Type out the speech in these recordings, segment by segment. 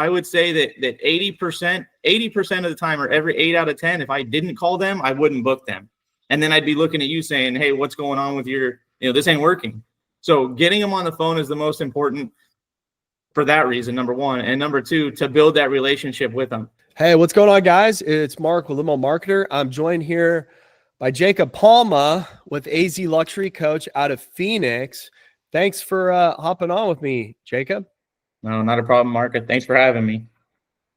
I would say that 80% of the time, or every 8 out of 10, if I didn't call them, I wouldn't book them. And then I'd be looking at you saying, hey, what's going on with this ain't working. So getting them on the phone is the most important for that reason, number one. And number two, to build that relationship with them. Hey, what's going on, guys? It's Mark with Limo Marketer. I'm joined here by Jacob Palma with AZ Luxury Coach out of Phoenix. Thanks for hopping on with me, Jacob. No, not a problem, Mark. Thanks for having me.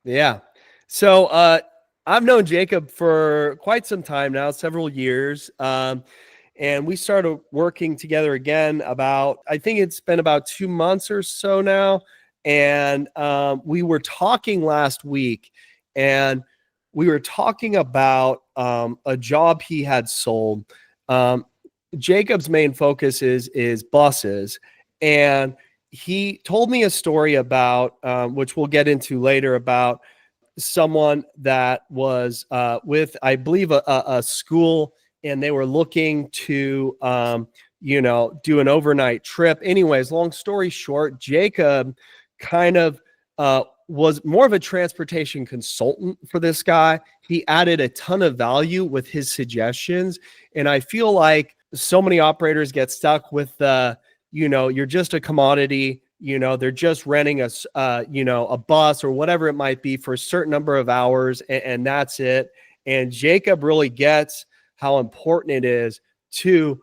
Yeah. So I've known Jacob for quite some time now, several years. And we started working together again I think it's been about 2 months or so now. And we were talking last week, and we were talking about a job he had sold. Jacob's main focus is buses. And he told me a story about, which we'll get into later, about someone that was with, I believe, a school, and they were looking to, do an overnight trip. Anyways, long story short, Jacob kind of was more of a transportation consultant for this guy. He added a ton of value with his suggestions. And I feel like so many operators get stuck with you're just a commodity, they're just renting a bus or whatever it might be for a certain number of hours, and that's it. And Jacob really gets how important it is to,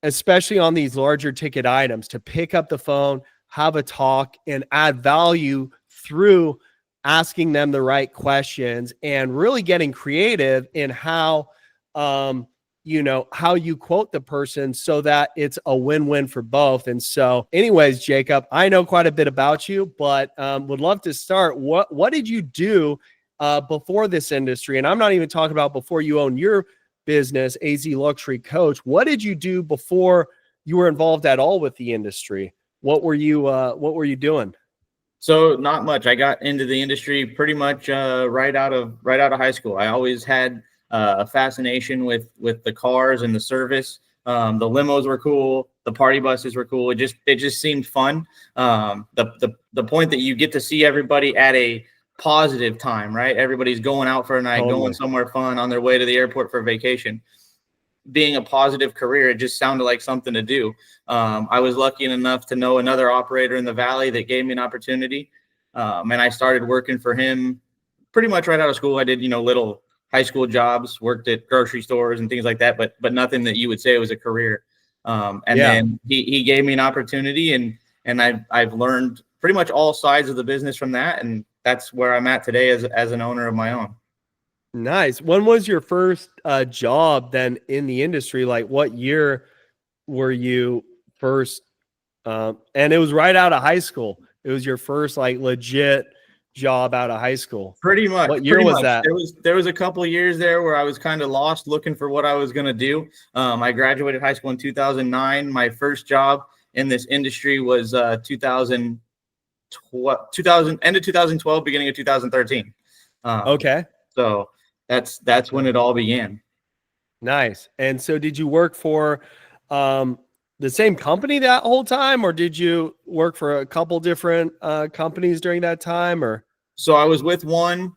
especially on these larger ticket items, to pick up the phone, have a talk, and add value through asking them the right questions and really getting creative in how you quote the person so that it's a win-win for both. And so anyways, Jacob, I know quite a bit about you, but would love to start. What did you do before this industry? And I'm not even talking about before you owned your business, AZ Luxury Coach. What did you do before you were involved at all with the industry? What were you doing? So not much. I got into the industry pretty much right out of high school. I always had a fascination with the cars and the service. The limos were cool. The party buses were cool. It just seemed fun. The point that you get to see everybody at a positive time, right? Everybody's going out for a night, Totally. going somewhere fun, on their way to the airport for vacation. Being a positive career, it just sounded like something to do. I was lucky enough to know another operator in the Valley that gave me an opportunity. And I started working for him pretty much right out of school. I did, little high school jobs, worked at grocery stores and things like that, but nothing that you would say was a career. Then he gave me an opportunity, and I've learned pretty much all sides of the business from that. And that's where I'm at today as an owner of my own. Nice. When was your first job then in the industry? Like, what year were you first? And it was right out of high school. It was your first legit job out of high school. Pretty much. What year was that? There was a couple of years there where I was kind of lost looking for what I was going to do. I graduated high school in 2009. My first job in this industry was 2012, end of 2012, beginning of 2013. Okay. So that's when it all began. Nice. And so did you work for the same company that whole time, or did you work for a couple different companies during that time? Or so I was with one.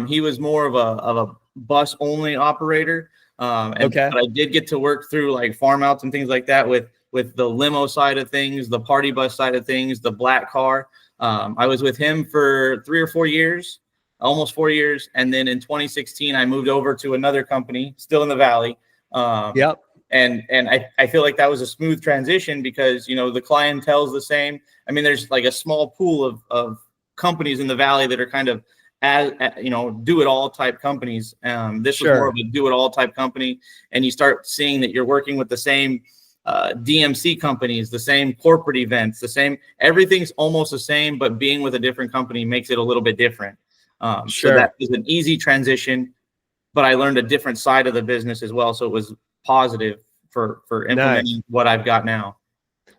He was more of a bus only operator. But I did get to work through like farm outs and things like that with the limo side of things, the party bus side of things, the black car. I was with him for 3 or 4 years. Almost 4 years. And then in 2016, I moved over to another company still in the Valley. And I feel like that was a smooth transition because, the clientele is the same. I mean, there's like a small pool of companies in the Valley that are kind of, do it all type companies. This was more of a do it all type company. And you start seeing that you're working with the same DMC companies, the same corporate events, the same, everything's almost the same, but being with a different company makes it a little bit different. So that was an easy transition, but I learned a different side of the business as well. So it was positive for implementing what I've got now.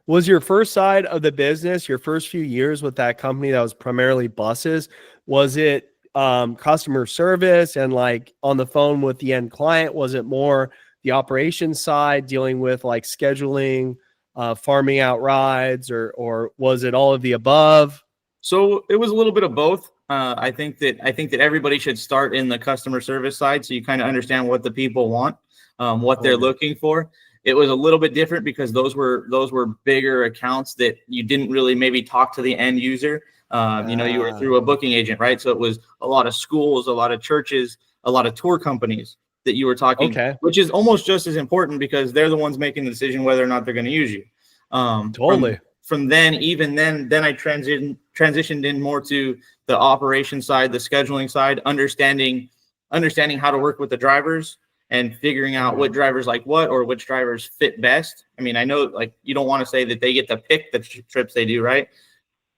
Was your first side of the business, your first few years with that company that was primarily buses, was it customer service and like on the phone with the end client? Was it more the operations side, dealing with like scheduling, farming out rides, or was it all of the above? So it was a little bit of both. I think that everybody should start in the customer service side, so you kind of understand what the people want, what they're looking for. It was a little bit different because those were bigger accounts that you didn't really maybe talk to the end user. You were through a booking agent, right? So it was a lot of schools, a lot of churches, a lot of tour companies that you were talking, which is almost just as important because they're the ones making the decision whether or not they're going to use you. Totally. From then I transitioned in more to the operation side, the scheduling side, understanding how to work with the drivers and figuring out what drivers like what, or which drivers fit best. I mean, I know like you don't want to say that they get to pick the trips they do, right?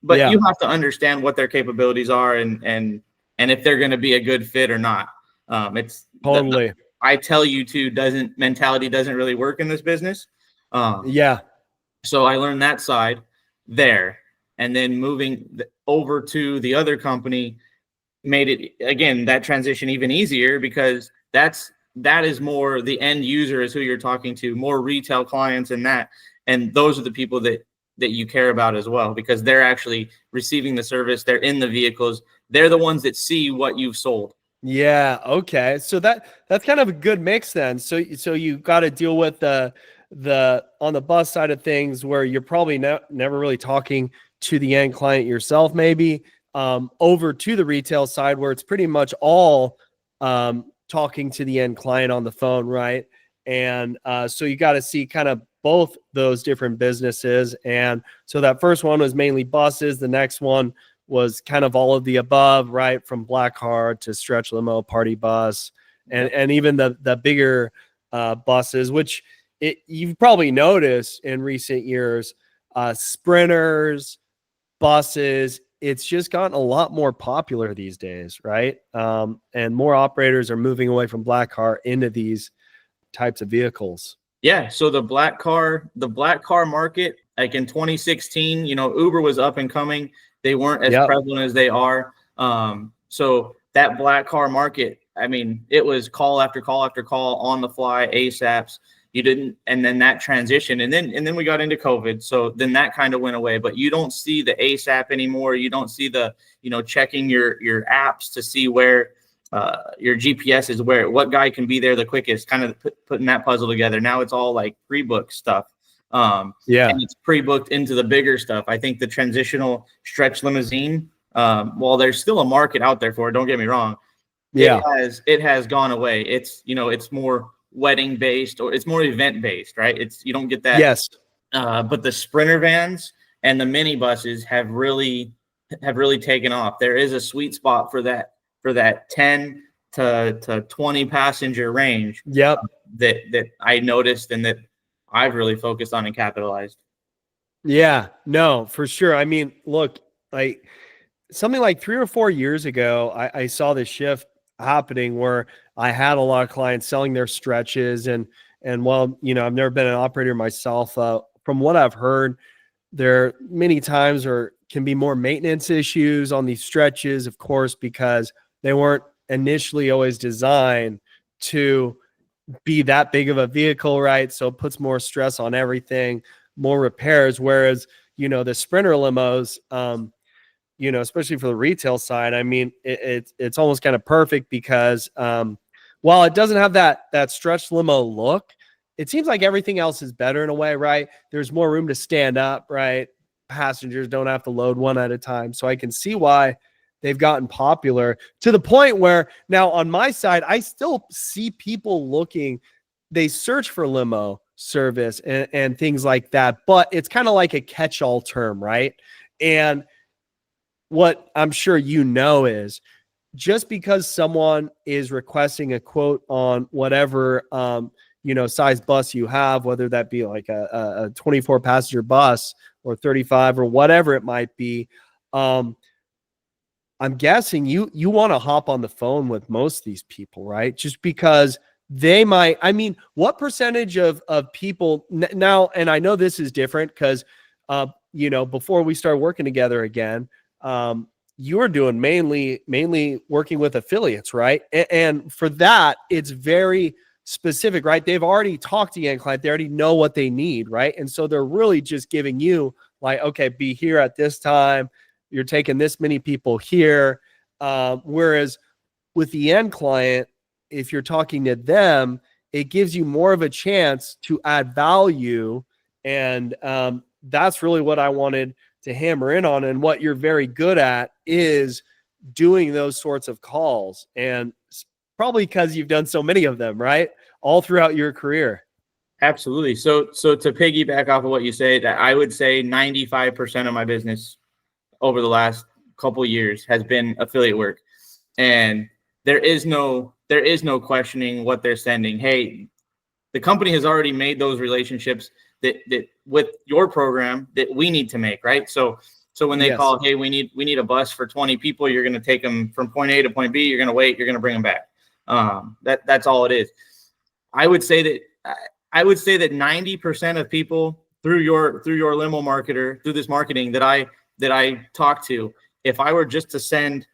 But you have to understand what their capabilities are and if they're going to be a good fit or not. It's totally. I tell you to mentality doesn't really work in this business. So I learned that side there, and then moving over to the other company made it, again, that transition even easier because that is more the end user is who you're talking to, more retail clients and those are the people that you care about as well, because they're actually receiving the service. They're in the vehicles. They're the ones that see what you've sold. Yeah. Okay. So that's kind of a good mix then. So you got to deal with the on the bus side of things where you're probably never really talking to the end client yourself, maybe over to the retail side where it's pretty much all talking to the end client on the phone. Right. And so you got to see kind of both those different businesses. And so that first one was mainly buses. The next one was kind of all of the above, right? From black car to stretch limo, party bus, and even the bigger buses, which you've probably noticed in recent years, sprinters, buses, it's just gotten a lot more popular these days, right? And more operators are moving away from black car into these types of vehicles. Yeah. So the black car market, like in 2016, Uber was up and coming. They weren't as prevalent as they are. So that black car market, I mean, it was call after call after call on the fly, ASAPs. And then that transition, and then we got into COVID. So then that kind of went away, but you don't see the ASAP anymore. You don't see the, checking your apps to see where your GPS is, what guy can be there the quickest, kind of putting that puzzle together. Now it's all like pre-book stuff. And it's pre-booked into the bigger stuff. I think the transitional stretch limousine, while there's still a market out there for it, don't get me wrong. It has gone away. It's, it's more wedding based, or it's more event based, right? You don't get that. Yes. But the sprinter vans and the mini buses have really taken off. There is a sweet spot for that 10 to 20 passenger range. That I noticed and that I've really focused on and capitalized. Yeah, no, for sure. I mean, look, like something like 3 or 4 years ago, I saw this shift happening where I had a lot of clients selling their stretches and while, I've never been an operator myself, from what I've heard, there many times can be more maintenance issues on these stretches, of course, because they weren't initially always designed to be that big of a vehicle, right? So it puts more stress on everything, more repairs. Whereas, the Sprinter limos, especially for the retail side, I mean, it's almost kind of perfect because while it doesn't have that stretch limo look, it seems like everything else is better in a way, right? There's more room to stand up, right? Passengers don't have to load one at a time. So I can see why they've gotten popular to the point where now on my side, I still see people they search for limo service and things like that, but it's kind of like a catch-all term, right? And what I'm sure is just because someone is requesting a quote on whatever, size bus you have, whether that be like a 24 passenger bus or 35 or whatever it might be, I'm guessing you want to hop on the phone with most of these people, right? Just because they might, I mean, what percentage of people now, and I know this is different because, before we start working together again, you were doing mainly working with affiliates, right? And for that, it's very specific, right? They've already talked to the end client. They already know what they need, right? And so they're really just giving you like, okay, be here at this time, you're taking this many people here. Whereas with the end client, if you're talking to them, it gives you more of a chance to add value. And that's really what I wanted to hammer in on. And what you're very good at is doing those sorts of calls. And probably because you've done so many of them, right? All throughout your career. Absolutely. So to piggyback off of what you say, that I would say 95% of my business over the last couple of years has been affiliate work. And there is no questioning what they're sending. Hey, the company has already made those relationships that with your program that we need to make, right? So when they call, hey, we need a bus for 20 people, you're going to take them from point A to point B, you're going to wait, you're going to bring them back. That's all it is. I would say that 90% of people through your limo marketer, through this marketing that I talk to, if I were just to send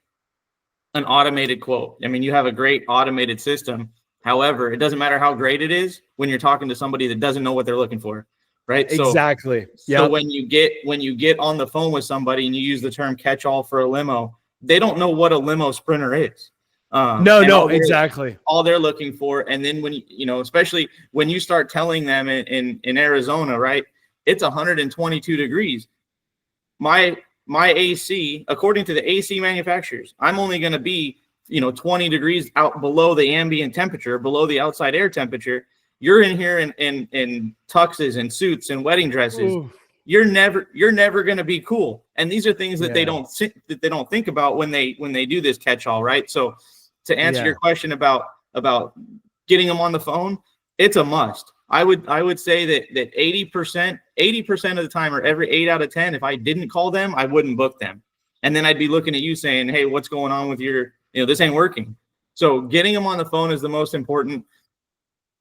an automated quote, I mean, you have a great automated system. However, it doesn't matter how great it is when you're talking to somebody that doesn't know what they're looking for, right? Exactly. So when you get on the phone with somebody and you use the term catch-all for a limo, they don't know what a limo sprinter is. Exactly. All they're looking for. And then when especially when you start telling them in Arizona, right, it's 122 degrees. My AC, according to the AC manufacturers, I'm only going to be 20 degrees out below the ambient temperature, below the outside air temperature. You're in here in tuxes and suits and wedding dresses. Ooh. You're never going to be cool. And these are things that they don't think about when they do this catch-all, right? So to answer your question about getting them on the phone, it's a must. I would say that 80% of the time, or every 8 out of 10, if I didn't call them, I wouldn't book them. And then I'd be looking at you saying, hey, what's going on with your, this ain't working. So getting them on the phone is the most important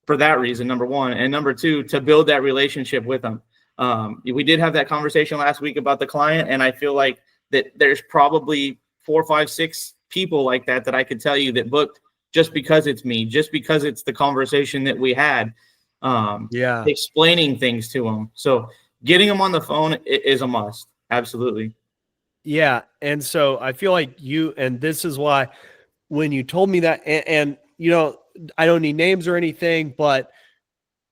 for that reason, number one. And number two, to build that relationship with them. We did have that conversation last week about the client, and I feel like that there's probably 4, 5, 6 people like that I could tell you that booked just because it's me, just because it's the conversation that we had, explaining things to them. So getting them on the phone is a must. Absolutely. Yeah. And so I feel like and this is why when you told me that, and I don't need names or anything, but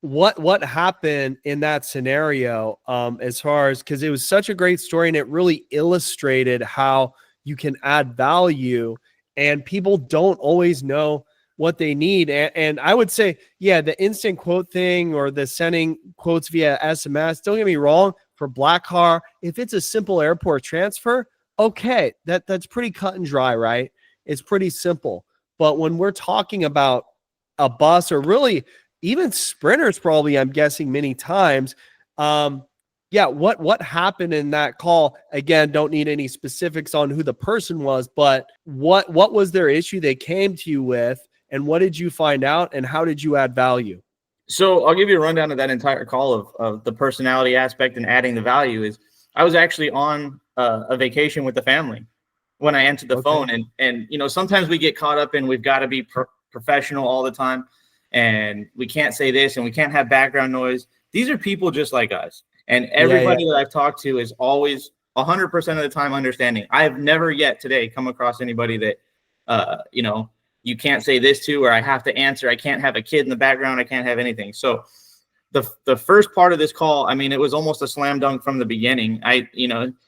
what happened in that scenario, as far as, because it was such a great story and it really illustrated how you can add value, and people don't always know what they need. And I would say, the instant quote thing or the sending quotes via SMS, don't get me wrong, for Black Car, if it's a simple airport transfer, okay, that's pretty cut and dry, right? It's pretty simple. But when we're talking about a bus, or really even sprinters, probably, I'm guessing many times, what happened in that call? Again, don't need any specifics on who the person was, but what was their issue they came to you with, and what did you find out, and how did you add value? So I'll give you a rundown of that entire call of the personality aspect and adding the value. Is I was actually on a vacation with the family when I answered the phone, and sometimes we get caught up in we've got to be professional all the time, and we can't say this and we can't have background noise. These are people just like us, and everybody that I've talked to is always 100% of the time understanding. I have never yet today come across anybody that you can't say this to, or I have to answer. I can't have a kid in the background. I can't have anything. So the first part of this call, I mean, it was almost a slam dunk from the beginning.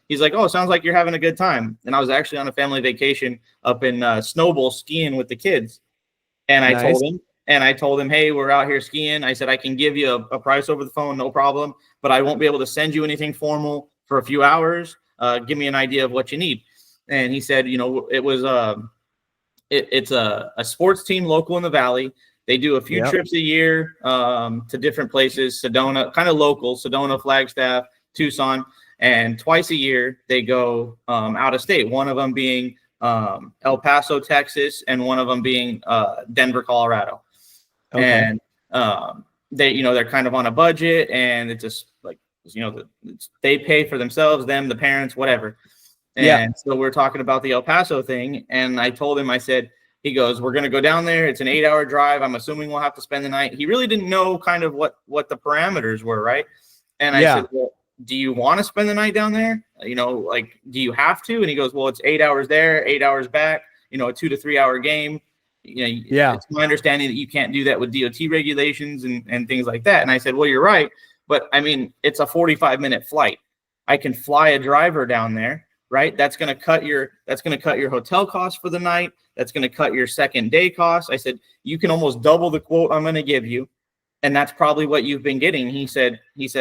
He's like, oh, sounds like you're having a good time. And I was actually on a family vacation up in Snowball skiing with the kids. And I told him, hey, we're out here skiing. I said, I can give you a price over the phone, no problem, but I won't be able to send you anything formal for a few hours. Give me an idea of what you need. And he said, it was it's a sports team local in the Valley. They do a few trips a year to different places, Sedona, kind of local, Sedona, Flagstaff, Tucson, and twice a year they go out of state. One of them being El Paso, Texas, and one of them being Denver, Colorado. Okay. And they're kind of on a budget, and it's just like they pay for themselves, the parents, whatever. And so we're talking about the El Paso thing. And I told him, he goes, we're going to go down there. It's an 8-hour drive. I'm assuming we'll have to spend the night. He really didn't know kind of what the parameters were. Right. And I said, do you want to spend the night down there? Like, do you have to? And he goes, well, it's 8 hours there, 8 hours back, a 2 to 3 hour game. It's my understanding that you can't do that with DOT regulations and things like that. And I said, well, you're right. But I mean, it's a 45-minute flight. I can fly a driver down there, right? That's going to cut your hotel costs for the night. That's going to cut your second day costs. I said, you can almost double the quote I'm going to give you. And that's probably what you've been getting. He said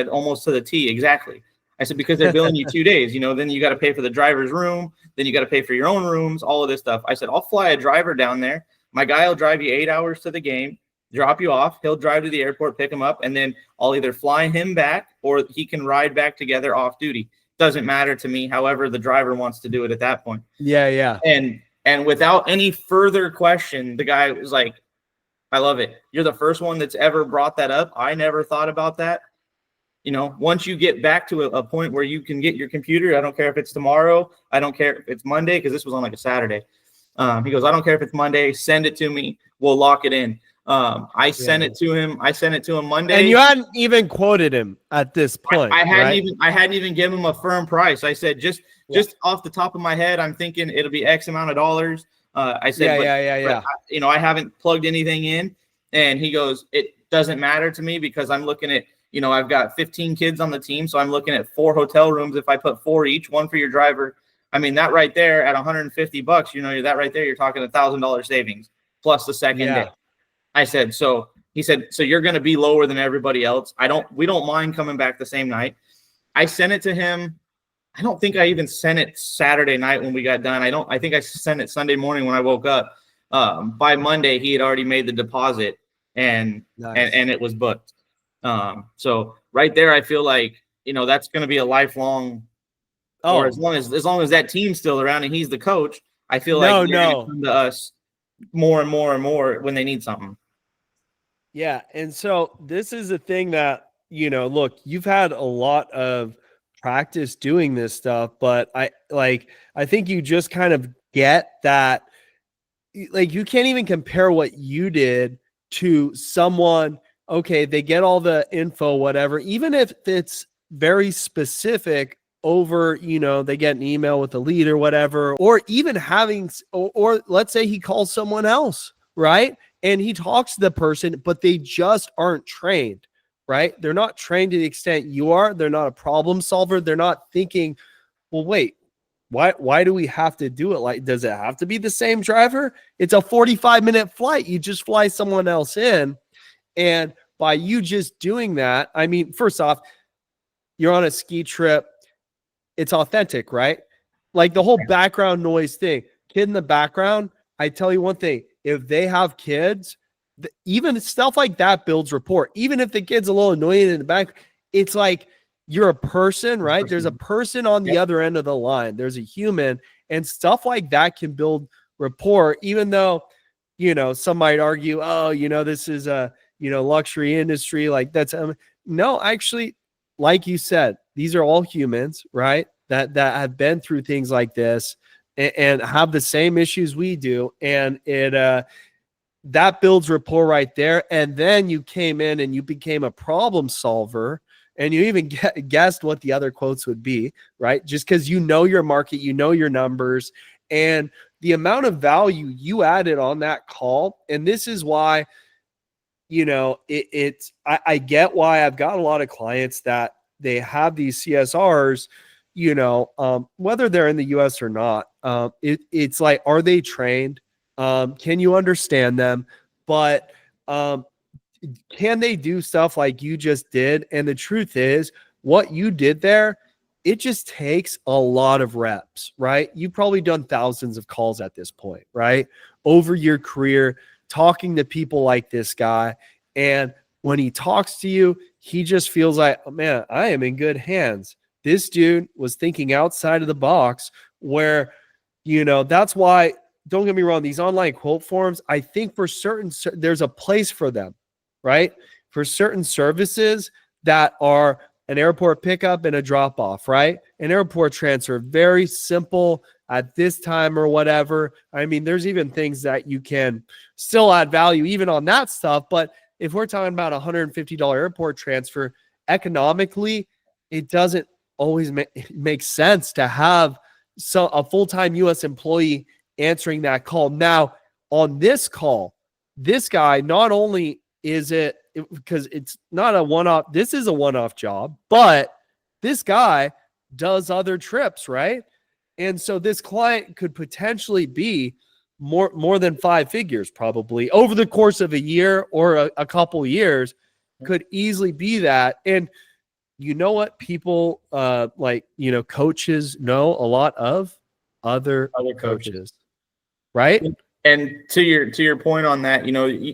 almost to the T. Exactly. I said, because they're billing you 2 days, then you got to pay for the driver's room. Then you got to pay for your own rooms, all of this stuff. I said, I'll fly a driver down there. My guy will drive you 8 hours to the game, drop you off. He'll drive to the airport, pick him up. And then I'll either fly him back or he can ride back together off duty. Doesn't matter to me. However, the driver wants to do it at that point. Yeah. And without any further question, the guy was like, I love it. You're the first one that's ever brought that up. I never thought about that. Once you get back to a point where you can get your computer, I don't care if it's tomorrow. I don't care if it's Monday, because this was on like a Saturday. He goes, I don't care if it's Monday. Send it to me. We'll lock it in. I sent it to him. I sent it to him Monday. And you hadn't even quoted him at this point. I hadn't even given him a firm price. I said, just off the top of my head, I'm thinking it'll be X amount of dollars. I said, but I haven't plugged anything in. And he goes, it doesn't matter to me, because I'm looking at, I've got 15 kids on the team. So I'm looking at 4 hotel rooms. If I put 4 each, one for your driver, I mean, that right there at $150, that right there, you're talking $1,000 savings plus the second day. I said, he said, so you're going to be lower than everybody else. We don't mind coming back the same night. I sent it to him. I don't think I even sent it Saturday night when we got done. I think I sent it Sunday morning when I woke up. By Monday, he had already made the deposit and it was booked. So right there, I feel like, that's going to be a lifelong, or as long as that team's still around and he's the coach, I feel like they're going to come to us more and more and more when they need something. Yeah. And so this is the thing that, look, you've had a lot of practice doing this stuff, but I think you just kind of get that, like, you can't even compare what you did to someone. Okay, they get all the info, whatever, even if it's very specific over, they get an email with a lead or whatever, or even having, or let's say he calls someone else, right? And he talks to the person, but they just aren't trained, right? They're not trained to the extent you are. They're not a problem solver. They're not thinking, well, wait, why do we have to do it? Like, does it have to be the same driver? It's a 45-minute flight. You just fly someone else in. And by you just doing that, I mean, first off, you're on a ski trip. It's authentic, right? Like the whole background noise thing, kid in the background. I tell you one thing, if they have kids, even stuff like that builds rapport. Even if the kid's a little annoying in the back, it's like you're a person, right? There's a person on the other end of the line. There's a human, and stuff like that can build rapport, even though, some might argue, oh, this is a, luxury industry. Like that's, no, actually, like you said, these are all humans, right? That have been through things like this and have the same issues we do. And that builds rapport right there. And then you came in and you became a problem solver, and you even guessed what the other quotes would be, right? Just because your market, your numbers, and the amount of value you added on that call. And this is why, I get why I've got a lot of clients that they have these CSRs, whether they're in the US or not. It's like, are they trained? Can you understand them? But can they do stuff like you just did? And the truth is, what you did there, it just takes a lot of reps, right? You've probably done thousands of calls at this point, right? Over your career, talking to people like this guy. And when he talks to you, he just feels like, oh, man, I am in good hands. This dude was thinking outside of the box, where, that's why, don't get me wrong, these online quote forms, I think for certain, there's a place for them, right? For certain services that are an airport pickup and a drop off, right? An airport transfer, very simple at this time or whatever. I mean, there's even things that you can still add value even on that stuff. But if we're talking about $150 airport transfer, economically, it doesn't always make sense to have a full-time U.S. employee answering that call. Now, on this call, this guy, not only is it because it's not a one-off, this is a one-off job, but this guy does other trips, right? And so this client could potentially be more than 5 figures, probably over the course of a year or a couple years, could easily be that. And you know what people coaches know a lot of? Other coaches, right? And to your point on that,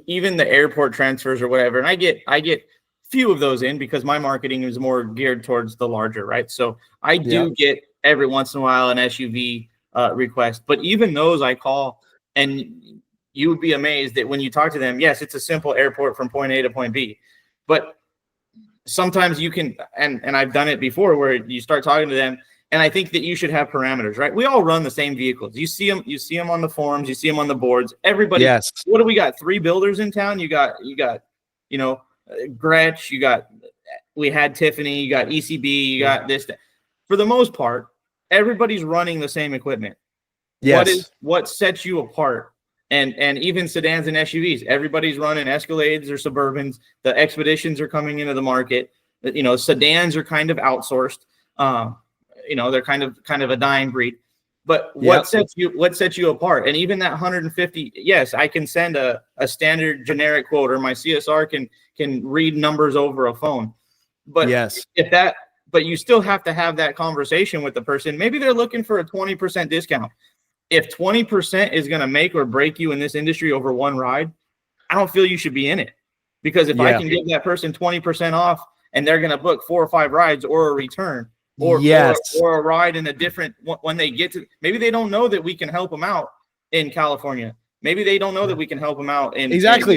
even the airport transfers or whatever, and I get few of those in because my marketing is more geared towards the larger, right? So I do get every once in a while an SUV request, but even those I call, and you would be amazed that when you talk to them, yes, it's a simple airport from point A to point B, but sometimes you can, and I've done it before, where you start talking to them, and I think that you should have parameters, right? We all run the same vehicles. You see them on the forums, you see them on the boards. Everybody, yes. What do we got? 3 builders in town. You got, Gretsch. We had Tiffany. You got ECB. You got this. For the most part, everybody's running the same equipment. Yes. What sets you apart? And even sedans and SUVs, everybody's running Escalades or Suburbans. The Expeditions are coming into the market. Sedans are kind of outsourced. They're kind of a dying breed. But what sets you apart? And even that 150, yes, I can send a standard generic quote, or my CSR can read numbers over a phone. But but you still have to have that conversation with the person. Maybe they're looking for a 20% discount. If 20% is going to make or break you in this industry over one ride, I don't feel you should be in it. Because if I can give that person 20% off and they're going to book 4 or 5 rides or a return, or a ride in a different, when they get to, maybe they don't know that we can help them out in California. Maybe they don't know that we can help them out in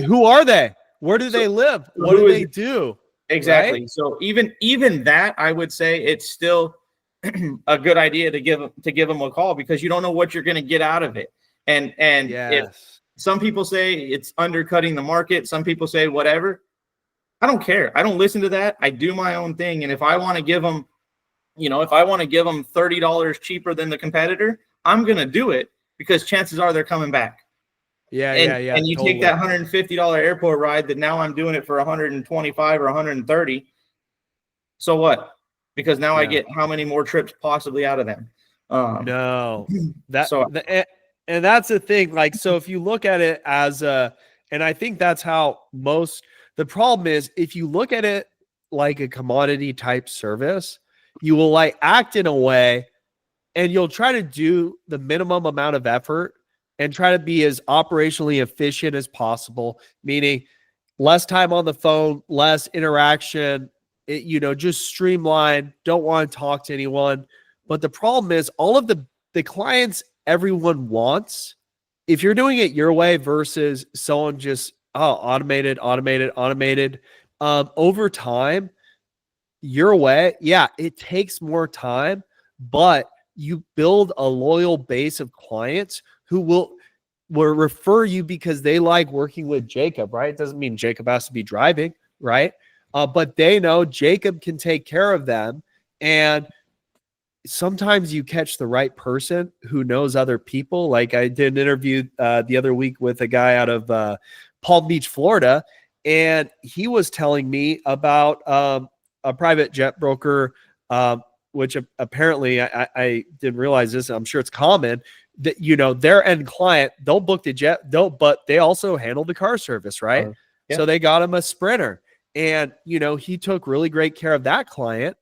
who are they? Where do they live? What do they do? Exactly. Right? So even that, I would say it's still a good idea to give them a call, because you don't know what you're going to get out of it. And if some people say it's undercutting the market, some people say whatever, I don't care. I don't listen to that. I do my own thing. And if I want to give them, $30 cheaper than the competitor, I'm going to do it, because chances are they're coming back. And you take that $150 airport ride that now I'm doing it for $125 or $130. So what? Because now I get how many more trips possibly out of them? And that's the thing. Like, so if you look at it as and I think that's how the problem is, if you look at it like a commodity type service, you will act in a way, and you'll try to do the minimum amount of effort and try to be as operationally efficient as possible, meaning less time on the phone, less interaction, just streamline, don't want to talk to anyone. But the problem is all of the clients everyone wants, if you're doing it your way versus someone just, automated, over time, your way, it takes more time, but you build a loyal base of clients who will refer you because they like working with Jacob, right? It doesn't mean Jacob has to be driving, right? But they know Jacob can take care of them. And sometimes you catch the right person who knows other people. Like I did an interview the other week with a guy out of Palm Beach, Florida, and he was telling me about a private jet broker, which apparently I didn't realize this. I'm sure it's common that, their end client, they'll book the jet, but they also handle the car service, right? So they got him a Sprinter, and, he took really great care of that client.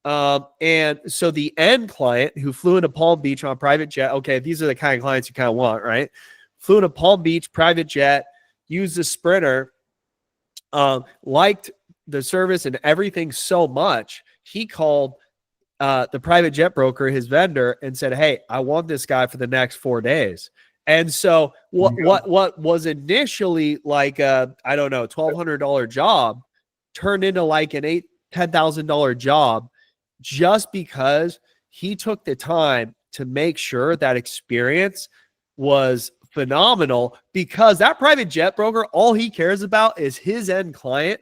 And so the end client who flew into Palm Beach on a private jet, okay, these are the kind of clients you kind of want, right? Flew into Palm Beach, private jet, used the Sprinter, liked the service and everything so much, he called the private jet broker, his vendor, and said, "Hey, I want this guy for the next 4 days." And so what was initially like a, I don't know, $1,200 job turned into like an $10,000 job, just because he took the time to make sure that experience was phenomenal, because that private jet broker, all he cares about is his end client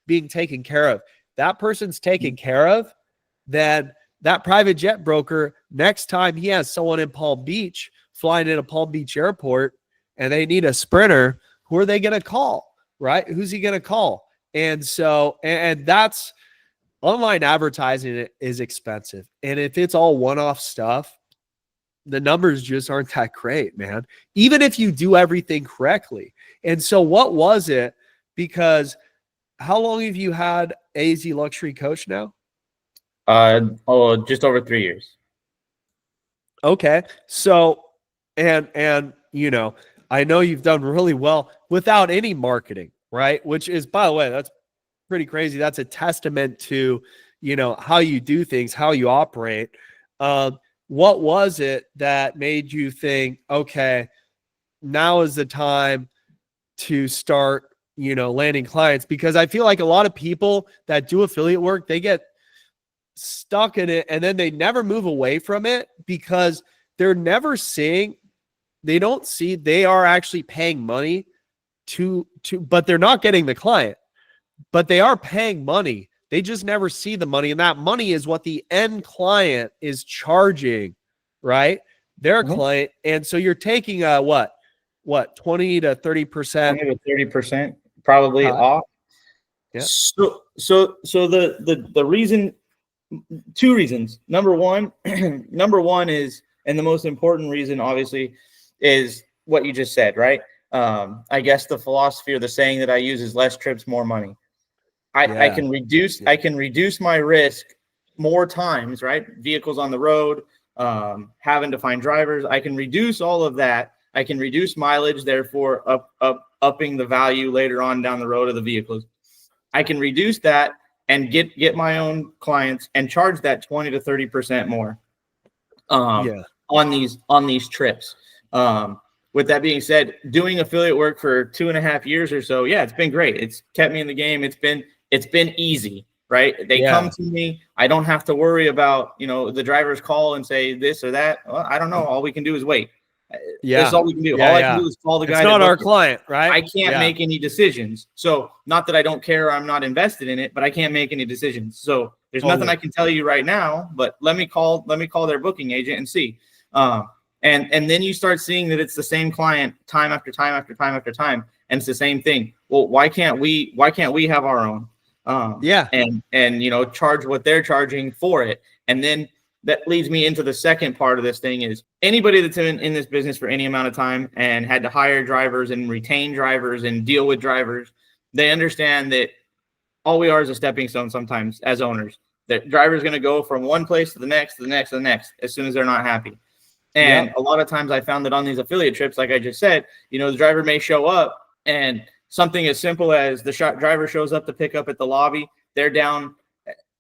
being taken care of. That person's taken care of, then that private jet broker, next time he has someone in Palm Beach flying in a Palm Beach airport and they need a sprinter, who are they going to call, right? Who's he going to call? And so, and that's, online advertising is expensive. And if it's all one-off stuff, the numbers just aren't that great, man, even if you do everything correctly. And so what was it? Because how long have you had AZ Luxury Coach now? Just over 3 years. Okay. So, and you know, I know you've done really well without any marketing, right? Which is, by the way, that's pretty crazy. That's a testament to, you know, how you do things, how you operate. What was it that made you think, okay, now is the time to start, you know, landing clients? Because I feel like a lot of people that do affiliate work, they get stuck in it and then they never move away from it because they're never seeing, they don't see they are actually paying money to, but they're not getting the client, but they are paying money. They just never see the money. And that money is what the end client is charging, right? Their client. And so you're taking what 20 to 30%, 20 to 30% probably off. Yeah. So the reason, two reasons. Number one is, and the most important reason, obviously, is what you just said, right? I guess the philosophy or the saying that I use is less trips, more money. I can reduce my risk more times, right? Vehicles on the road, having to find drivers. I can reduce all of that. I can reduce mileage, therefore upping the value later on down the road of the vehicles. I can reduce that and get my own clients and charge that 20 to 30% more on these trips. With that being said, doing affiliate work for 2.5 years or so, it's been great. It's kept me in the game. It's been easy, right? They come to me. I don't have to worry about, you know, the drivers call and say this or that. Well, I don't know. All we can do is wait. That's all we can do. All I can do is call the guy. It's not our client, right? I can't make any decisions. So not that I don't care, I'm not invested in it, but I can't make any decisions. So there's nothing I can tell you right now, but let me call their booking agent and see. And then you start seeing that it's the same client time after time after time after time, and it's the same thing. Well, why can't we have our own? And you know, charge what they're charging for it. And then that leads me into the second part of this thing is anybody that's in this business for any amount of time and had to hire drivers and retain drivers and deal with drivers, they understand that all we are is a stepping stone sometimes as owners. That driver's going to go from one place to the next, to the next, to the next, as soon as they're not happy. And a lot of times I found that on these affiliate trips, like I just said, you know, the driver may show up and something as simple as the driver shows up to pick up at the lobby. They're down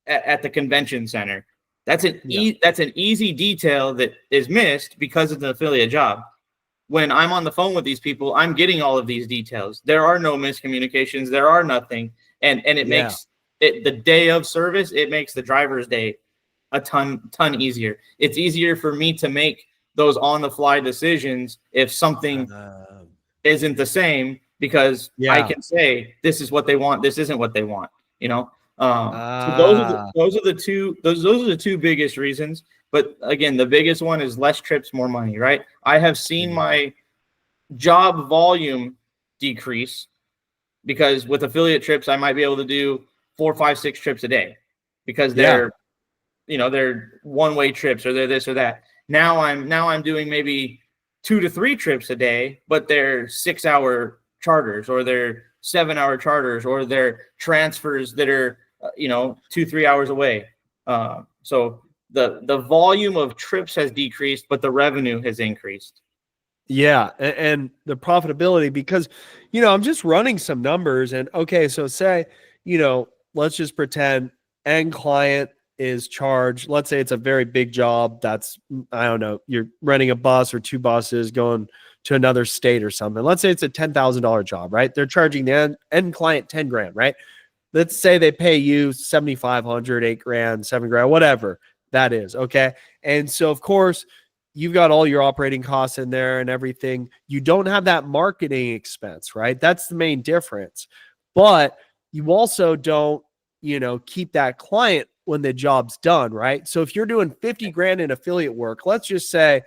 at the convention center. That's an easy detail that is missed because it's an affiliate job. When I'm on the phone with these people, I'm getting all of these details. There are no miscommunications. There are nothing. And it makes it the day of service. It makes the driver's day a ton easier. It's easier for me to make those on the fly decisions if something isn't the same, because I can say, this is what they want. This isn't what they want, you know? So those are the two biggest reasons. But again, the biggest one is less trips, more money, right? I have seen my job volume decrease because with affiliate trips, I might be able to do 4, 5, 6 trips a day because they're one-way trips or they're this or that. Now I'm doing maybe 2 to 3 trips a day, but they're 6-hour charters or they're 7-hour charters or they're transfers that are 2-3 hours away. So the volume of trips has decreased, but the revenue has increased. Yeah, and the profitability, because I'm just running some numbers, and okay, so say let's just pretend end client is charged. Let's say it's a very big job. That's, I don't know, you're renting a bus or 2 buses going to another state or something. Let's say it's a $10,000 job, right? They're charging the end client 10 grand, right? Let's say they pay you 7,500, 8 grand, 7 grand, whatever that is. Okay. And so of course you've got all your operating costs in there and everything. You don't have that marketing expense, right? That's the main difference. But you also don't, keep that client when the job's done, right? So if you're doing 50 grand in affiliate work, let's just say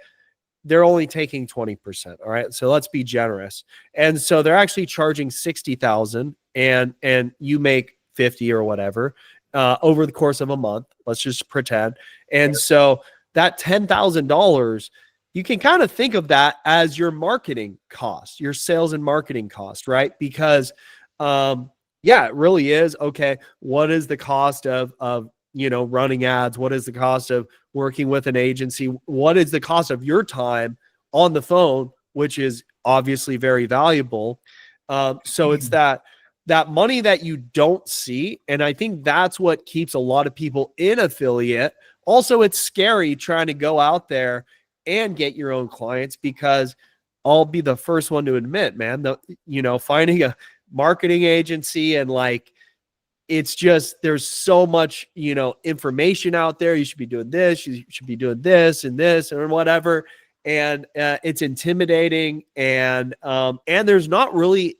they're only taking 20%. All right. So let's be generous. And so they're actually charging 60,000 and you make 50 or whatever over the course of a month. Let's just pretend. And so that $10,000, you can kind of think of that as your marketing cost, your sales and marketing cost, right? Because yeah, it really is. Okay. What is the cost of running ads? What is the cost of working with an agency? What is the cost of your time on the phone, which is obviously very valuable. So it's that money that you don't see. And I think that's what keeps a lot of people in affiliate. Also, it's scary trying to go out there and get your own clients, because I'll be the first one to admit, man, finding a marketing agency and it's just, there's so much, information out there. You should be doing this, you should be doing this and this and whatever. And it's intimidating. And there's not really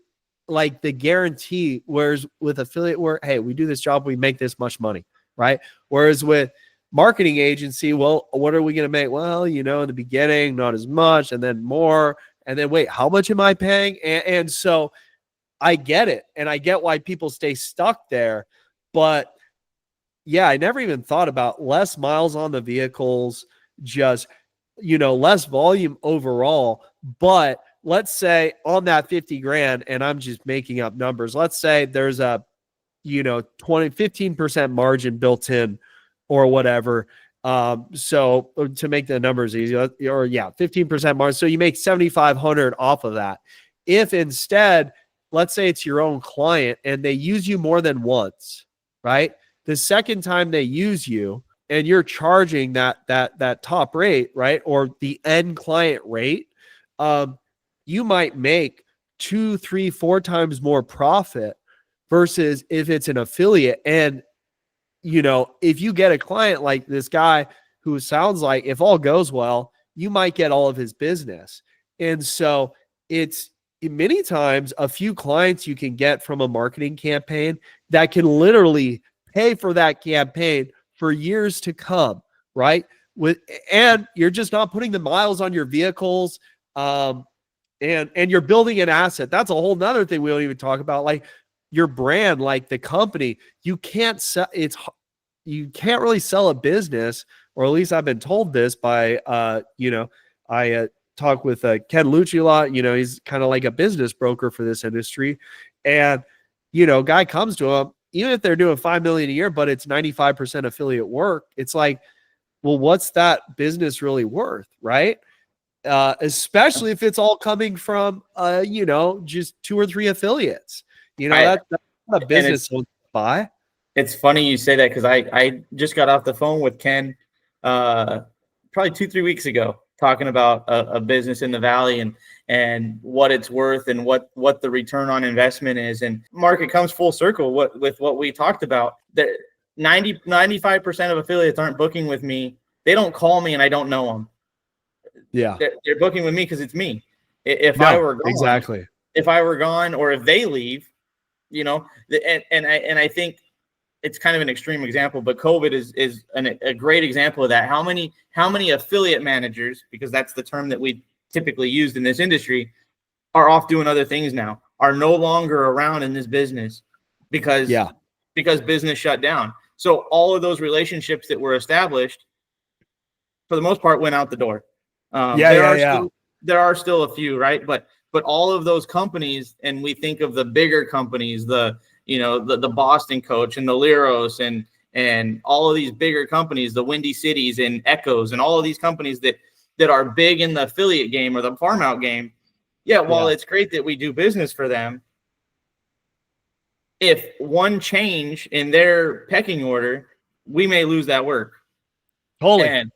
the guarantee. Whereas with affiliate work, hey, we do this job, we make this much money, right? Whereas with marketing agency, well, what are we going to make? Well, in the beginning, not as much, and then more. And then wait, how much am I paying? And so I get it. And I get why people stay stuck there. But yeah, I never even thought about less miles on the vehicles, just, less volume overall. But let's say on that 50 grand, and I'm just making up numbers, let's say there's a, 15% margin built in or whatever. So to make the numbers easy, 15% margin. So you make 7,500 off of that. If instead, let's say it's your own client and they use you more than once, right? The second time they use you and you're charging that top rate, right? Or the end client rate, you might make 2, 3, 4 times more profit versus if it's an affiliate. And, if you get a client like this guy who sounds like, if all goes well, you might get all of his business. And so it's many times a few clients you can get from a marketing campaign that can literally pay for that campaign for years to come, right? And you're just not putting the miles on your vehicles, and you're building an asset. That's a whole nother thing we don't even talk about. Your brand, the company, you can't you can't really sell a business, or at least I've been told this by, I talk with Ken Lucci a lot. He's kind of like a business broker for this industry. And, guy comes to him, even if they're doing $5 million a year, but it's 95% affiliate work. It's like, well, what's that business really worth? Right. Especially if it's all coming from, just 2 or 3 affiliates, that's not a business to buy. It's funny you say that, because I just got off the phone with Ken probably 2-3 weeks ago, talking about a business in the Valley and what it's worth and what the return on investment is. And Mark, it comes full circle with what we talked about. That 95% of affiliates aren't booking with me. They don't call me and I don't know them. Yeah. They're booking with me because it's me. If I were gone, exactly. If I were gone, or if they leave, and I think it's kind of an extreme example, but COVID is a great example of that. How many affiliate managers, because that's the term that we typically used in this industry, are off doing other things now, are no longer around in this business because business shut down. So all of those relationships that were established, for the most part, went out the door. There are still a few, right? But all of those companies, and we think of the bigger companies, the Boston Coach and the Liros and all of these bigger companies, the Windy Cities and Echoes and all of these companies that are big in the affiliate game or the farm out game. While it's great that we do business for them, if one change in their pecking order, we may lose that work. Totally. And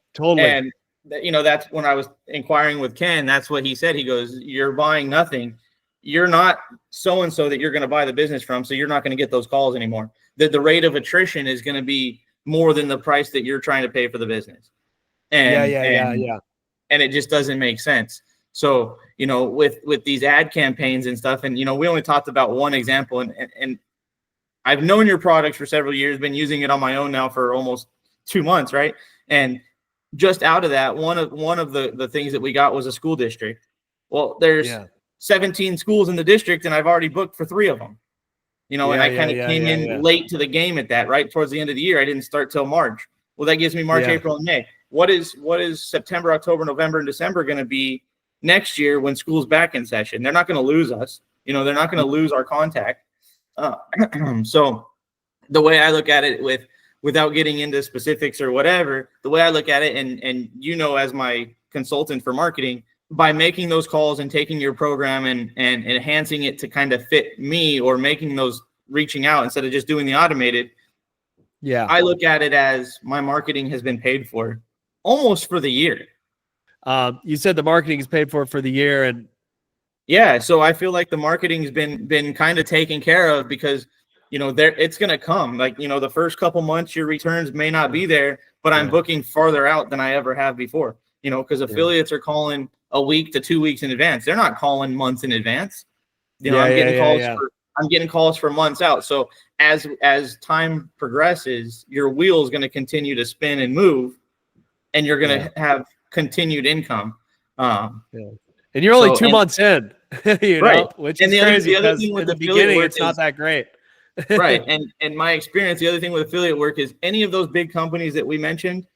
that's when I was inquiring with Ken, that's what he said. He goes, you're buying nothing. You're not so-and-so that you're going to buy the business from, so you're not going to get those calls anymore. The rate of attrition is going to be more than the price that you're trying to pay for the business. And it just doesn't make sense. So, with these ad campaigns and stuff, and, we only talked about one example, and I've known your products for several years, been using it on my own now for almost 2 months, right? And just out of that, one of the things that we got was a school district. Well, there's 17 schools in the district, and I've already booked for 3 of them. And I kind of came in late to the game at that, right? Towards the end of the year. I didn't start till March. Well, that gives me March, April, and May. What is September, October, November, and December going to be next year when school's back in session? They're not going to lose us. They're not going to lose our contact. So the way I look at it, without getting into specifics or whatever, the way I look at it, and as my consultant for marketing, by making those calls and taking your program and enhancing it to kind of fit me, or making those reaching out instead of just doing the automated. Yeah. I look at it as my marketing has been paid for almost for the year. You said the marketing is paid for the year. And yeah, so I feel like the marketing has been kind of taken care of, because it's going to come. Like, the first couple months, your returns may not be there, but I'm booking farther out than I ever have before, because affiliates are calling a week to 2 weeks in advance. They're not calling months in advance. I'm getting calls for months out. So as time progresses, your wheel is going to continue to spin and move, and you're going to have continued income. And you're only 2 months in, right? Which is crazy, because in the beginning, it's not that great. Right. And my experience, the other thing with affiliate work is any of those big companies that we mentioned,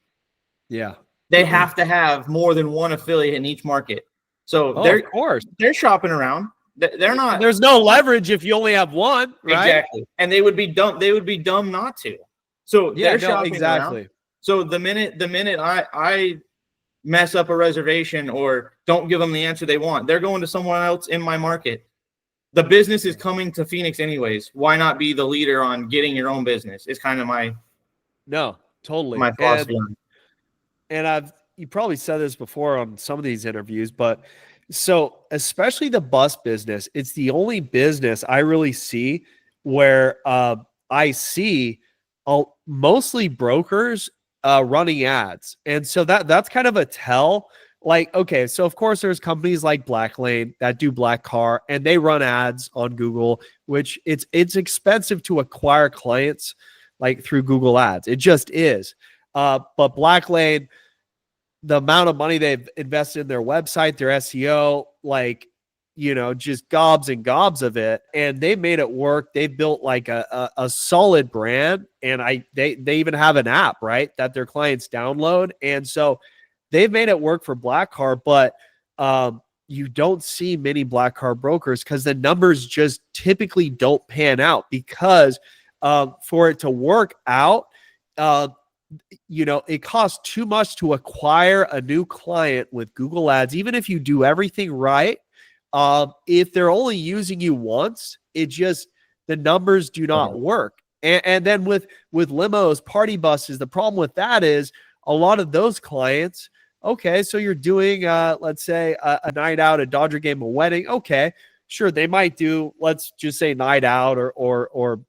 they have to have more than one affiliate in each market. So they're shopping around. They're not. There's no leverage if you only have one, right? Exactly. And they would be dumb not to. So they're shopping around. So the minute I mess up a reservation or don't give them the answer they want, they're going to someone else in my market. The business is coming to Phoenix anyways. Why not be the leader on getting your own business? It's kind of my philosophy. And you probably said this before on some of these interviews, but so especially the bus business, it's the only business I really see where I see mostly brokers running ads. And so that's kind of a tell. Like, okay, so of course there's companies like Blacklane that do Black Car, and they run ads on Google, which it's expensive to acquire clients like through Google Ads. It just is. But Blacklane, the amount of money they've invested in their website, their SEO, just gobs and gobs of it, and they made it work. They've built like a solid brand, and they even have an app, right, that their clients download. And so they've made it work for Black Car, but you don't see many Black Car brokers because the numbers just typically don't pan out, because for it to work out, it costs too much to acquire a new client with Google Ads. Even if you do everything right, if they're only using you once, the numbers do not work. And then with limos, party buses, the problem with that is a lot of those clients, okay, so you're doing, let's say a night out, a Dodger game, a wedding. Okay, sure. They might do, let's just say night out or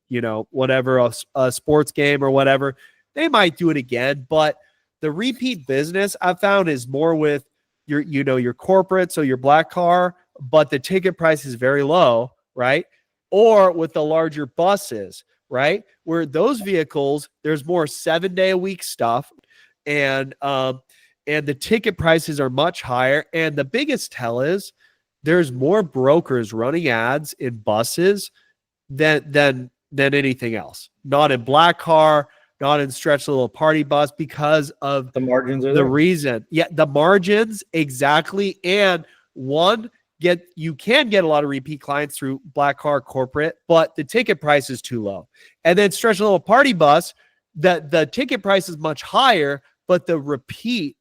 whatever, a sports game or whatever. They might do it again, but the repeat business I've found is more with your corporate, so your Black Car, but the ticket price is very low, right? Or with the larger buses, right? Where those vehicles, there's more 7-day-a-week stuff, and the ticket prices are much higher. And the biggest tell is there's more brokers running ads in buses than anything else. Not in Black Car, not in Stretch Little Party Bus, because of the margins are the reason. Yeah, the margins, exactly. And you can get a lot of repeat clients through Black Car corporate, but the ticket price is too low. And then Stretch Little Party Bus, the ticket price is much higher, but the repeat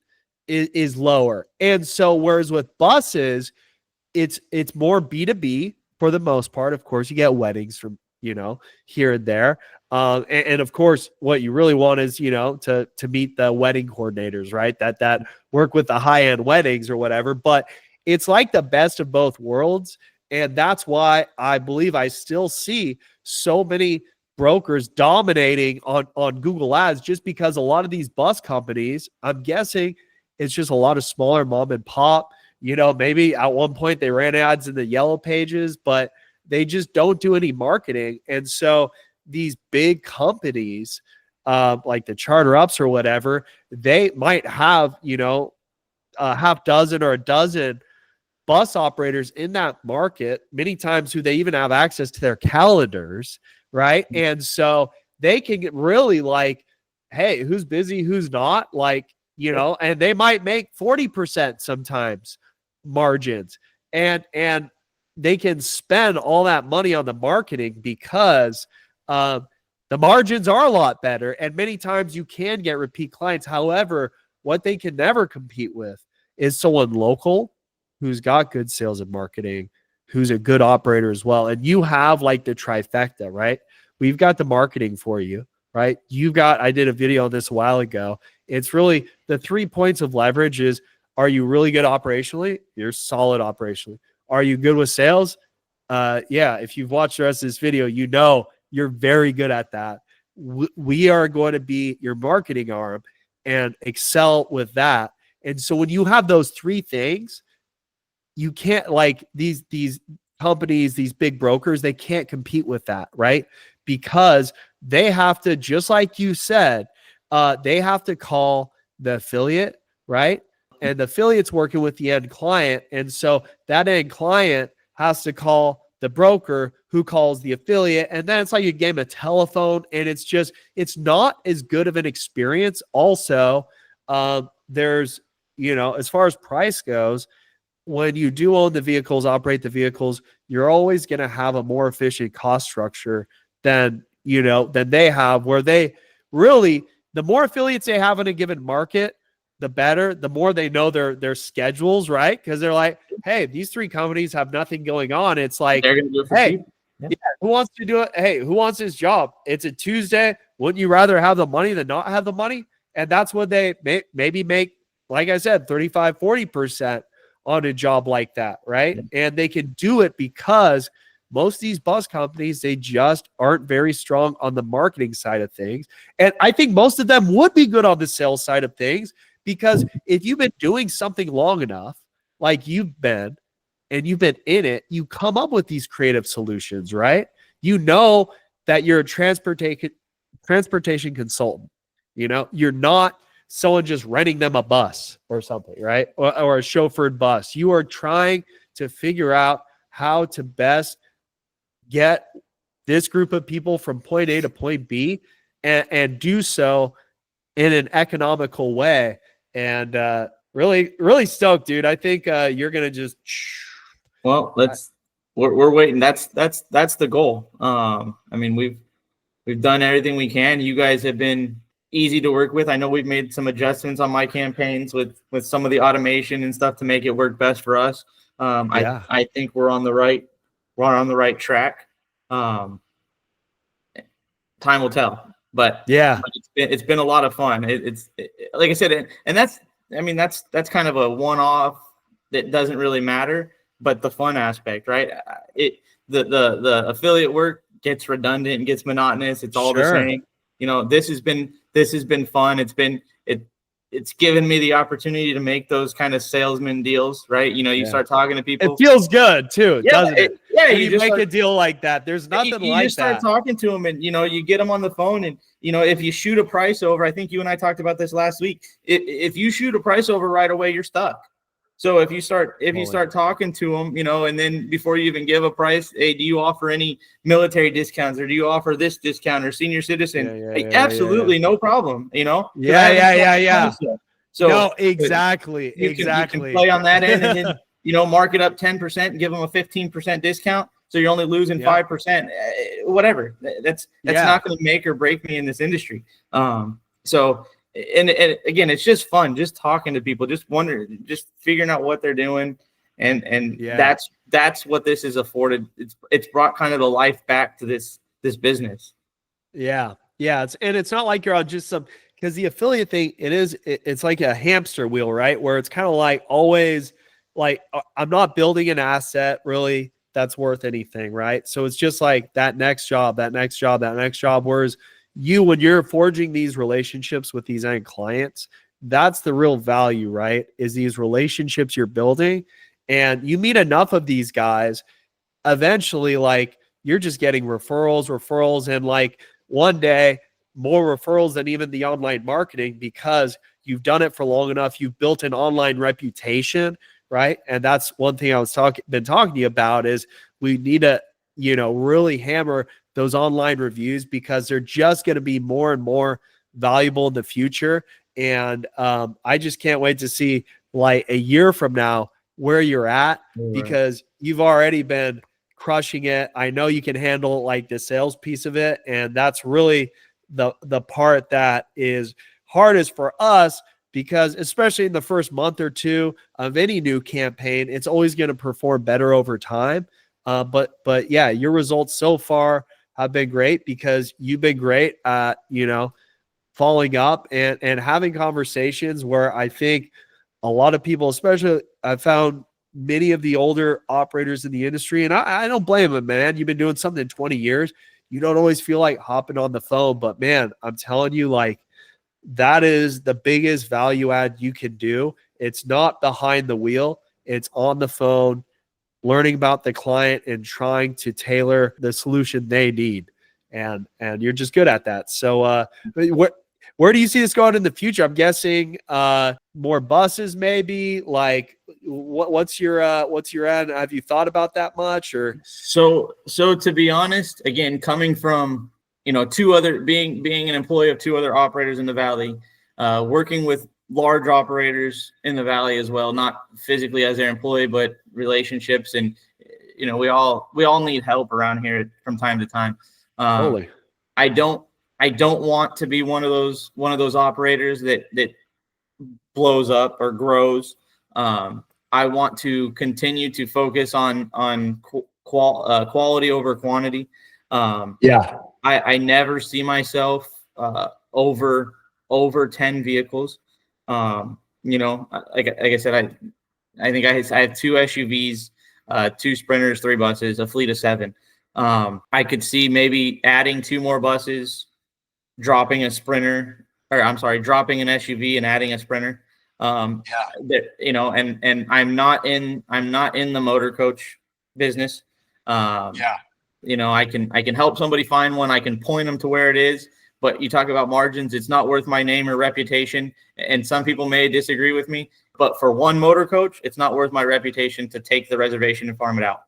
is lower. And so whereas with buses, it's more B2B for the most part. Of course, you get weddings from here and there. And of course, what you really want is, to meet the wedding coordinators, right? That work with the high-end weddings or whatever. But it's like the best of both worlds. And that's why I believe I still see so many brokers dominating on Google Ads, just because a lot of these bus companies, I'm guessing it's just a lot of smaller mom and pop. Maybe at one point they ran ads in the yellow pages, but they just don't do any marketing. And so these big companies, like the charter ups or whatever, they might have, a half dozen or a dozen bus operators in that market, many times who they even have access to their calendars, right? And so they can get really like, hey, who's busy, who's not, like, and they might make 40% sometimes margins, and they can spend all that money on the marketing because the margins are a lot better, and many times you can get repeat clients. However, what they can never compete with is someone local who's got good sales and marketing, who's a good operator as well. And you have like the trifecta, right? We've got the marketing for you, right? I did a video on this a while ago. It's really the 3 points of leverage is, are you really good operationally? You're solid operationally. Are you good with sales? Yeah. If you've watched the rest of this video, you're very good at that. We are going to be your marketing arm and excel with that. And so when you have those 3 things, you can't, like, these companies, these big brokers, they can't compete with that, right? Because they have to, just like you said, they have to call the affiliate, right? And the affiliate's working with the end client. And so that end client has to call the broker who calls the affiliate. And then it's like a game of telephone. And it's not as good of an experience. Also, there's, as far as price goes, when you do own the vehicles, operate the vehicles, you're always going to have a more efficient cost structure than they have, where they really, the more affiliates they have in a given market, the better, the more they know their schedules, right? Because they're like, hey, these 3 companies have nothing going on. It's like, they're gonna do it for hey, cheap. Yeah. who wants to do it? Hey, who wants this job? It's a Tuesday. Wouldn't you rather have the money than not have the money? And that's when they maybe make, like I said, 35, 40% on a job like that, right? Yeah. And they can do it because most of these bus companies, they just aren't very strong on the marketing side of things. And I think most of them would be good on the sales side of things, because if you've been doing something long enough, like you've been, and you've been in it, you come up with these creative solutions, right? You know that you're a transportation consultant. You're not someone just renting them a bus or something, right? Or a chauffeured bus. You are trying to figure out how to best get this group of people from point A to point B, and do so in an economical way. And really, really stoked, dude. I think you're gonna just. Well, we're waiting. That's the goal. I mean, we've done everything we can. You guys have been easy to work with. I know we've made some adjustments on my campaigns with some of the automation and stuff to make it work best for us. I think we're on the right track. Time will tell, but it's been a lot of fun. It's like I said, and that's kind of a one-off that doesn't really matter, but the fun aspect, right? The affiliate work gets redundant and gets monotonous. It's all the same. This has been fun. It's given me the opportunity to make those kind of salesman deals, right? You start talking to people. It feels good too, doesn't it? Yeah, when you make a deal like that. There's nothing like that. You just start talking to them, and you get them on the phone, and if you shoot a price over, I think you and I talked about this last week. If you shoot a price over right away, you're stuck. So if you start talking to them, and then before you even give a price, hey, do you offer any military discounts, or do you offer this discount, or senior citizen? Absolutely, no problem. Yeah. So no, exactly. You can play on that end, and then mark it up 10% and give them a 15% discount. So you're only losing 5%. Whatever. That's not going to make or break me in this industry. So. And again, it's just fun, just talking to people, just figuring out what they're doing, and that's what this has afforded. It's brought kind of the life back to this business. Yeah. It's not like you're on just some, because the affiliate thing, it's like a hamster wheel, right? Where it's kind of like always like, I'm not building an asset really that's worth anything, right? So it's just like that next job. Whereas when you're forging these relationships with these end clients, that's the real value, right? Is these relationships you're building, and you meet enough of these guys, eventually, like, you're just getting referrals, and like one day more referrals than even the online marketing, because you've done it for long enough. You've built an online reputation, right? And that's one thing I was been talking to you about, is we need to, really hammer those online reviews, because they're just going to be more and more valuable in the future. And I just can't wait to see, like, a year from now where you're at, because you've already been crushing it. I know you can handle like the sales piece of it, and that's really the part that is hardest for us, because especially in the first month or two of any new campaign, it's always going to perform better over time. But yeah, your results so far have been great, because you've been great at, following up and having conversations where I think a lot of people, especially I found many of the older operators in the industry, and I don't blame them, man. You've been doing something 20 years. You don't always feel like hopping on the phone, but man, I'm telling you, like, that is the biggest value add you can do. It's not behind the wheel. It's on the phone, learning about the client and trying to tailor the solution they need. And you're just good at that. So where do you see this going in the future? I'm guessing more buses, maybe. Like, what's your end? Have you thought about that much? Or so to be honest, again, coming from two other being an employee of two other operators in the Valley, working with large operators in the Valley as well, not physically as their employee, but relationships, and we all need help around here from time to time. Totally. I don't want to be one of those operators that blows up or grows. I want to continue to focus on quality over quantity. I never see myself over 10 vehicles. Like I said, I think I have 2 SUVs, 2 Sprinters, 3 buses, a fleet of 7. I could see maybe adding 2 more buses, dropping an SUV and adding a Sprinter. And I'm not in the motor coach business. I can help somebody find one. I can point them to where it is, but you talk about margins, it's not worth my name or reputation. And some people may disagree with me, but for one motor coach, it's not worth my reputation to take the reservation and farm it out.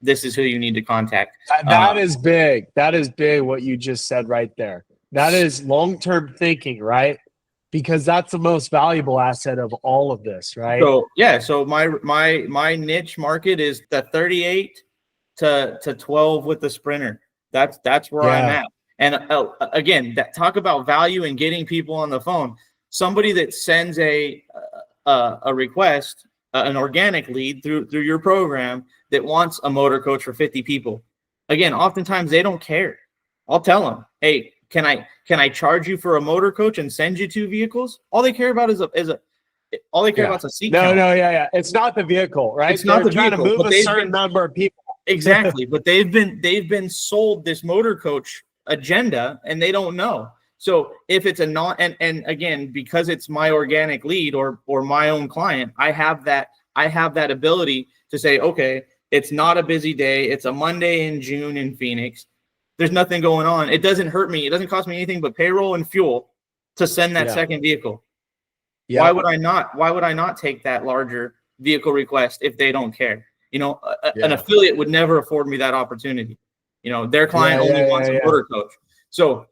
This is who you need to contact. That is big. That is big, what you just said right there. That is long-term thinking, right? Because that's the most valuable asset of all of this, right? So my niche market is the 38 to 12 with the Sprinter. That's where I'm at. And again, talk about value and getting people on the phone. Somebody that sends a request, an organic lead through your program, that wants a motor coach for 50 people. Again, oftentimes they don't care. I'll tell them, hey, can I charge you for a motor coach and send you 2 vehicles? All they care about is a seat count. Yeah. It's not the vehicle, right? It's not the trying vehicle, to move a certain number of people. Exactly. But they've been sold this motor coach agenda, and they don't know. So if it's and again, because it's my organic lead or my own client, I have that ability to say, okay, it's not a busy day. It's a Monday in June in Phoenix. There's nothing going on. It doesn't hurt me. It doesn't cost me anything but payroll and fuel to send that second vehicle. Yeah. Why would I not take that larger vehicle request if they don't care? An affiliate would never afford me that opportunity. Their client only wants a motor coach. So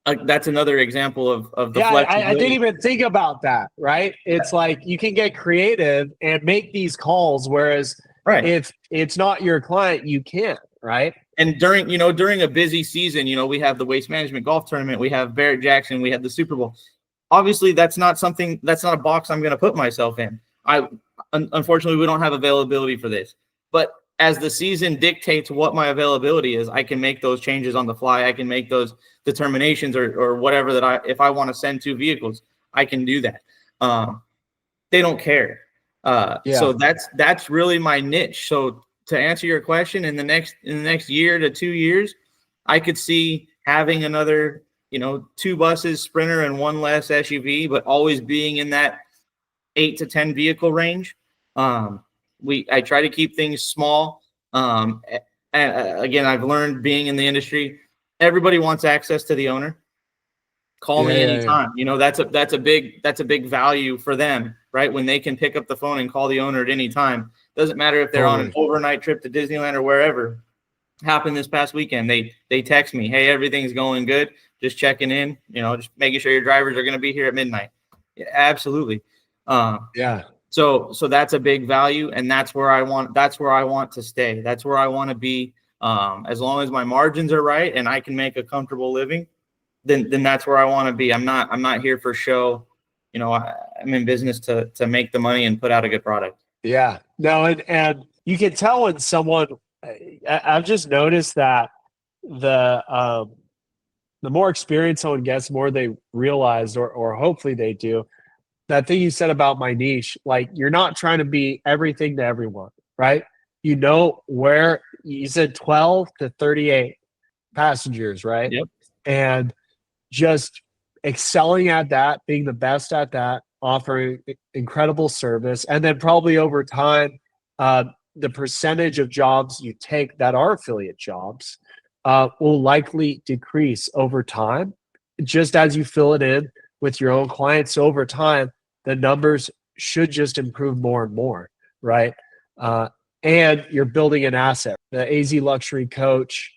that's another example of the flexibility. I didn't even think about that, right? It's like you can get creative and make these calls, whereas if it's not your client, you can't, right? And during a busy season, we have the Waste Management Golf Tournament, we have Barrett Jackson, we have the Super Bowl. Obviously, that's not a box I'm going to put myself in. Unfortunately, we don't have availability for this. But as the season dictates what my availability is, I can make those changes on the fly. I can make those determinations or whatever if I want to send 2 vehicles, I can do that. They don't care. So that's really my niche. So to answer your question, in the next year to 2 years, I could see having another, 2 buses, Sprinter, and 1 less SUV, but always being in that 8 to 10 vehicle range. I try to keep things small. and again, I've learned being in the industry, everybody wants access to the owner. Call me anytime. You know, that's a big value for them, right? When they can pick up the phone and call the owner at any time. Doesn't matter if they're on an overnight trip to Disneyland or wherever. Happened this past weekend. They text me, hey, everything's going good. Just checking in, you know, just making sure your drivers are going to be here at midnight. Yeah, absolutely. So that's a big value, and that's where I want to stay. That's where I want to be. As long as my margins are right and I can make a comfortable living, then that's where I want to be. I'm not here for show. You know, I'm in business to make the money and put out a good product. Yeah. No, and you can tell when someone, I've just noticed that the more experience someone gets, the more they realize, or hopefully they do, that thing you said about my niche, like you're not trying to be everything to everyone, right? You know where you said 12 to 38 passengers, right? Yep. And just excelling at that, being the best at that, offering incredible service. And then probably over time, the percentage of jobs you take that are affiliate jobs will likely decrease over time, just as you fill it in with your own clients. So over time, the numbers should just improve more and more, right? And you're building an asset. The AZ Luxury Coach,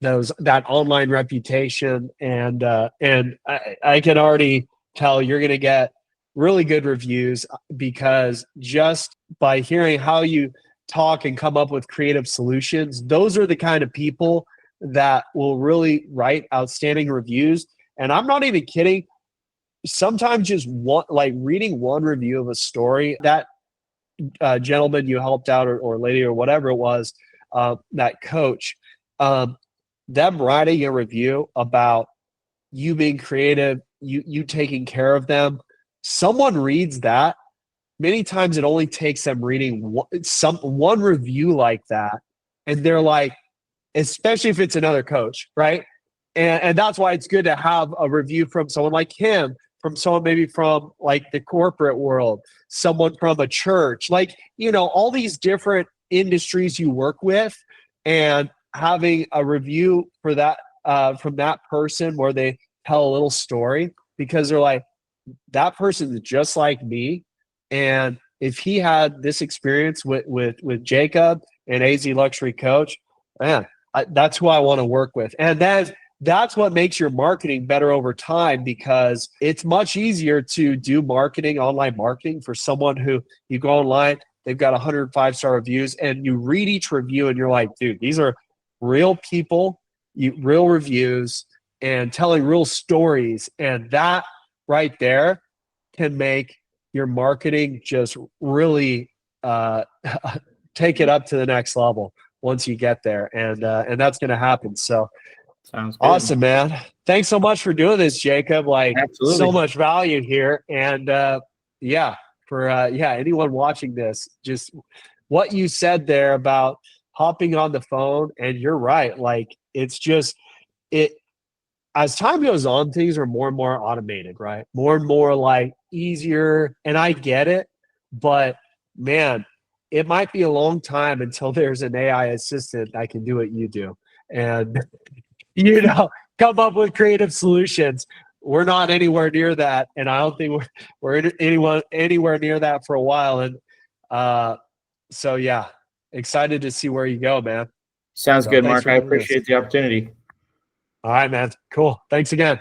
that online reputation, and I can already tell you're going to get really good reviews, because just by hearing how you talk and come up with creative solutions, those are the kind of people that will really write outstanding reviews. And I'm not even kidding. Sometimes just reading one review of a story, that gentleman you helped out, or lady, or whatever it was, that coach, them writing a review about you being creative, you taking care of them. Someone reads that. Many times it only takes them reading one review like that, and they're like, especially if it's another coach, right? And that's why it's good to have a review from someone like him, from someone maybe from like the corporate world, someone from a church, like, you know, all these different industries you work with, and having a review for that from that person where they tell a little story, because they're like, that person is just like me, and if he had this experience with Jacob and AZ Luxury Coach, man, that's who I want to work with. And that's what makes your marketing better over time, because it's much easier to do marketing, online marketing, for someone who you go online, they've got 105-star reviews, and you read each review and you're like, dude, these are real people, real reviews, and telling real stories. And that right there can make your marketing just really take it up to the next level once you get there. And that's going to happen. So sounds good. Awesome, man. Thanks so much for doing this, Jacob. Like, absolutely, so much value here. And for anyone watching this, just what you said there about hopping on the phone, and you're right. Like, it's just as time goes on, things are more and more automated, right? More and more like easier. And I get it, but man, it might be a long time until there's an AI assistant that can do what you do. And you know, come up with creative solutions. We're not anywhere near that, and I don't think we're anywhere near that for a while. And so yeah, excited to see where you go, man. Sounds good, Mark. I appreciate the opportunity. All right, man. Cool. Thanks again.